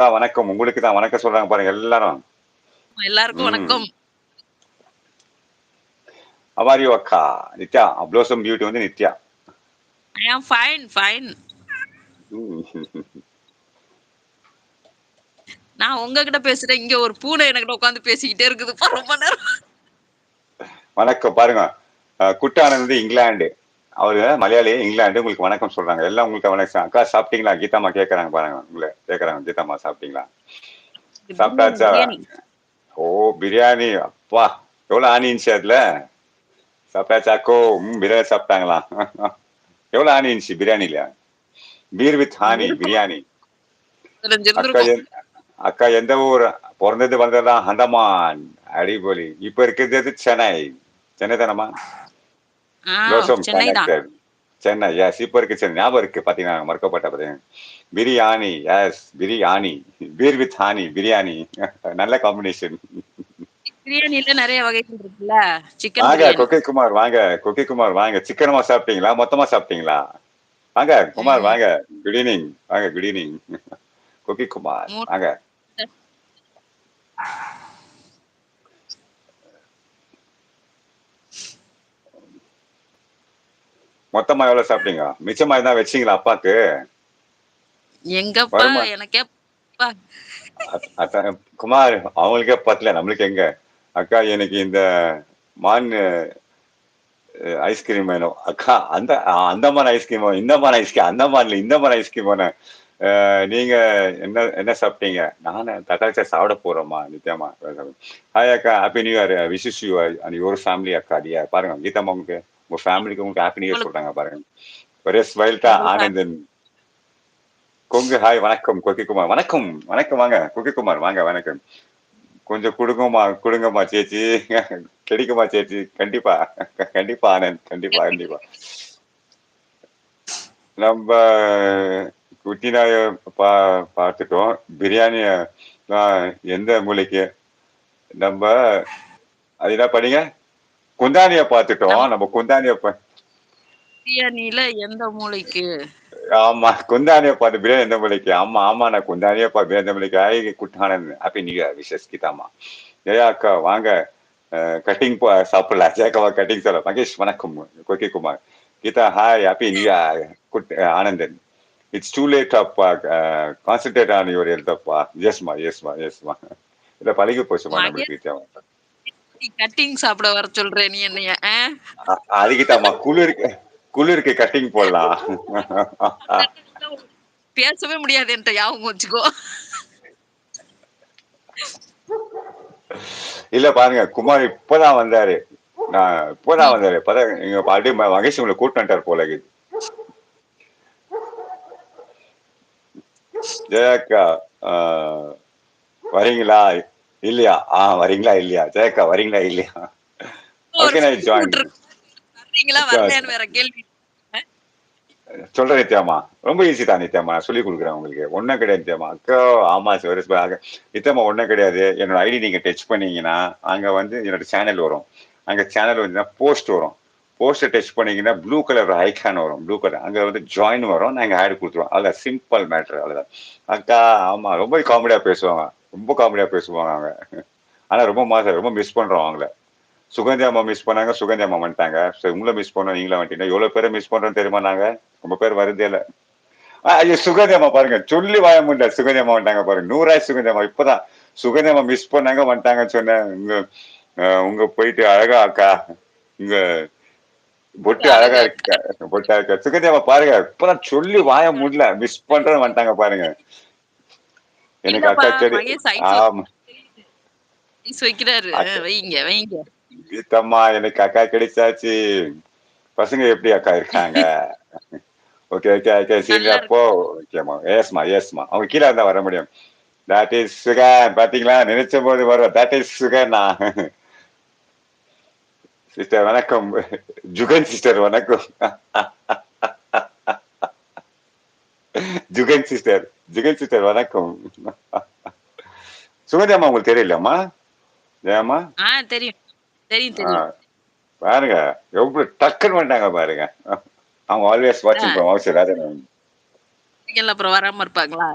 வணக்கம். உங்களுக்கு தான் வணக்கம் சொல்றாங்க பாருங்க எல்லாரும். எல்லாருக்கும் ம். வணக்கம். ஹவ் ஆர் யூ அக்கா? நித்யா. ப்ளோசம் பியூட்டி வந்து நித்யா. ஐ ஆம் ஃபைன், ஃபைன். ம். நான் உங்ககிட்ட பேசுறேன். இங்க ஒரு பூனை என்கிட்ட உட்கார்ந்து பேசிக்கிட்டே இருக்குதுப்பா ரொம்ப நேரம். வணக்கம் பாருங்க. குட்டானந்த் வந்து இங்கிலாந்து. அவரு மலையாளி, இங்கிலாந்து. உங்களுக்கு வணக்கம் சொல்றாங்க. எல்லாம் உங்களுக்கு வணக்கம். அக்கா சாப்பிட்டீங்களா? கீதாம்மா கேட்கறாங்க பாருங்க. உங்கள கேட்கறாங்க. கீதாம்மா சாப்பிட்டீங்களா? பிரியாணி, சாப்பிட்டாச்சா? பிரியாணி. ஓ! பிரியாணி. அப்பா! எவ்வளோ ஆனியன்ஸ் அதுல? சாப்பிட்டாச்சாக்கோ? பிரியாணி சாப்பிட்டாங்களா? எவ்வளோ ஆனியன்ஸ் பிரியாணில? பீர் வித் ஹானி இருக்கும். பிரியாணி. அக்கா தெரிஞ்சிருந்திருக்கும். என் அக்கா எந்த ஊர்? பொறந்தது வளர்ந்ததுலாம் அந்தமான். அடிபொலி. இப்ப இருக்கிறது சென்னை. சென்னை தானம்மா? ஆ ப்ளோசம் சென்னை தான். கனெக்டட். சென்னை. எஸ். இப்ப இருக்கு சென்னை. ஞாபகம் இருக்கு. பாத்தீங்கன்னா மறுக்கப்பட்ட பாத்தீங்கன்னா. Biryani. Yes. Biryani. Beer with honey biryani. நல்ல காம்பினேஷன். பிரியாணில நெறைய வகைகள் இருக்குல்ல. சிக்கன் வாங்க பிரியாணி. கொக்கை குமார் வாங்க. கொக்கை குமார் வாங்க. சிக்கனமா சாப்பிட்டீங்களா? மொத்தமா சாப்பிட்டீங்களா? வாங்க குமார் ம். வாங்க. Good evening. வாங்க குட் ஈவினிங். கொக்கை குமார் மூ வாங்க. மொத்தமா எவ்வளவு சாப்பிட்டீங்க? மிச்சமா எதா வச்சீங்களா அப்பாக்கு? எங்கப்பா வருமா? எனக்கே பா அதான் குமார் அவங்களுக்கே பத்தல. நம்மளுக்கு எங்க? அக்கா எனக்கு இந்த மான் ஐஸ்கிரீம் வேணும். அக்கா அந்த அந்தமான் ஐஸ்கிரீம் இந்தமான் ஐஸ்கிரீம் அந்தமான்ல இந்தமான் ஐஸ்கிரீம் வேணும். நீங்க என்ன என்ன சாப்பிட்டீங்க? நானு தக்காளி சாதம் சாப்பிட போறோம்மா நித்யாம்மா. ஹாய் அக்கா happy new year wishes you and your family அக்கா டியர். பாருங்க கீதாம்மா உங்களுக்கு உங்க ஃபேமிலிக்கு உங்களுக்கு ஹாப்பி நியூ இயர் உங்களுக்கு சொல்றாங்க பாருங்க. ஒரே ஸ்மைல்டா உங்க ஆனந்தன். கொங்கு ஹாய் வணக்கம் கொக்கிக்குமார் வணக்கம் வணக்கம் வாங்க கொக்கிக்குமார் வாங்க வணக்கம். கொஞ்சம் குடுங்கம்மா குடுங்கம்மா சேச்சி. கிடைக்குமா சேச்சி? கண்டிப்பா கண்டிப்பா ஆனந்த் கண்டிப்பா கண்டிப்பா. நம்ம குட்டினாய பார்த்துட்டோம். பிரியாணிய எந்த மூலைக்கு? நம்ம அது என்ன பண்ணீங்க? குந்தானிய பார்த்துட்டோம். நம்ம நம்ம குந்தானிய பிரியாணில எந்த மூலைக்கு? ஆமா. குந்தானிய பார்த்து பிரியாணி எந்த மூலைக்கு? ஆமா, ஆமா. நான் குந்தானிய பார்த்து பிரியாணி எந்த மூலைக்கு? Hi Kuttanand. Happy new year wishes Geethamma. Jaya அக்கா வாங்க. கட்டிங் சாப்பிடலாம். ஜெயக்காவா கட்டிங் சாப்பிடலாம். மகேஷ் வணக்கம். கொக்கி Kumar. Geetha hi happy new year. Anandan. It's too late அப்பா. கான்சென்ட்ரேட் ஆன் யுவர் ஹெல்த் அப்பா. எஸ்மா எஸ்மா எஸ்மா. இத பழகி போச்சுமா நம்மளுக்கு மகேஷ் நித்யாமா. கட்டிங் சாப்பிட வர சொல்ற நீ என்னைய. அதுக்கிட்டாமா குளிருக்கு கட்டிங் போடலாம். அந்த இடத்துல பேசவே முடியாது என்ட்ட ஞாபகம் வச்சுக்கோ. இல்ல பாருங்க குமார் இப்பதான் வந்தாரு. நான் இப்பதான் ம். வந்தாரு. இப்பதான் நீங்க பாட்டு மகேஷ் உங்களை கூட்டு வந்துட்டார் போல இருக்குது. ஜெயாக்கா வரீங்களா? இல்லையா? வரீங்களா இல்லையா? ஜெயக்கா வரீங்களா இல்லையா? ஒரு ஓகே நான் ஃபிலிம் ஜாயின். விட்டுருக்கு. வர்றீங்களா வரலையான்னு வேற கேள்வி. சொல்றேன் நித்யாமா. ரொம்ப ஈஸி தான் நித்யாமா. நான் சொல்லிக் கொடுக்குறேன் உங்களுக்கு. ஒண்ணும் கிடையாது நித்யாமா. அக்கா ஆமா சார். நித்யாமா ஒண்ணும் கிடையாது. என்னோட ஐடி நீங்க டச் பண்ணீங்கன்னா, அங்க வந்து என்னோட சேனல் வரும். அங்க சேனல் வந்து போஸ்ட் வரும். போஸ்ட்டை டச் பண்ணீங்கன்னா ப்ளூ கலர் ஐக்கான் வரும். Blue colour. அங்க வந்து ஜாயின் வரும். நாங்க ஆட் கொடுத்துருவோம். அவ்வளோ சிம்பிள் மேட்ரு அவ்வளோதான். அக்கா ஆமா ரொம்ப காமெடியா பேசுவாங்க. ரொம்ப காமெடியா பேசுவாங்க அவங்க. ஆனா ரொம்ப மாசம் ரொம்ப மிஸ் பண்றோம் அவங்கள. சுகந்தி அம்மா மிஸ் பண்ணாங்க. சுகந்தி அம்மா வந்துட்டாங்க. சரி உங்களை மிஸ் பண்ணோம். நீங்களும் வந்துட்டீங்க. எவ்வளவு பேரை மிஸ் பண்றோம் தெரியுமா நாங்க? ரொம்ப பேர் வருதே இல்ல. ஐயோ சுகந்தி அம்மா பாருங்க. சொல்லி வாய முடியல. சுகந்தி அம்மா வந்துட்டாங்க பாருங்க. 100 சுகந்தி அம்மா இப்பதான் சுகந்தி அம்மா மிஸ் பண்ணாங்க வந்துட்டாங்கன்னு சொன்னேன். உங்க போயிட்டு அழகா அக்கா. உங்க பொட்டு அழகா அழகா இருக்கு. பொட்டா இருக்கா. சுகந்தி அம்மா பாருங்க. இப்பதான் சொல்லி வாய முடியல. மிஸ் பண்றேன்னு வந்துட்டாங்க பாருங்க. எனக்கு இல்லப்பா அக்கா கெடி மகேஷ் ஐஸ் ஆமா. ஐஸ் வைக்கிறாரு. அக்கா வைங்க வைங்க. கீதம்மா எனக்கு அக்கா கிடைச்சாச்சு. பசங்க எப்படி அக்கா இருக்காங்க? ஓகே ஓகே ஓகே சரி நல்லா அப்போ இருக்கு. ஓகேம்மா ஏஸ்மா ஏஸ்மா அவங்க கீழே இருந்தா வர முடியும். தட் இஸ் சுகர் பாத்தீங்களா நினைச்ச போது வரும் தட் இஸ் சுகர் நான் சிஸ்டர் வணக்கம் ஜுகன் சிஸ்டர் வணக்கம் ஜுகன் சிஸ்டர் ஜுகன் சிஸ்டர் வணக்கம் சுகன்யாமா உங்களுக்கு தெரியலம்மா ஏமா தெரியும். தெரியும் தெரியும். பாருங்க எவ்வளவு டக்குன்னு பண்ணிட்டாங்க பாருங்க அவங்க ஆல்வேஸ் வாட்சிங் அதான். ஃப்ரம் அவுட் சைட் அப்புறம் வராம இருப்பாங்களா?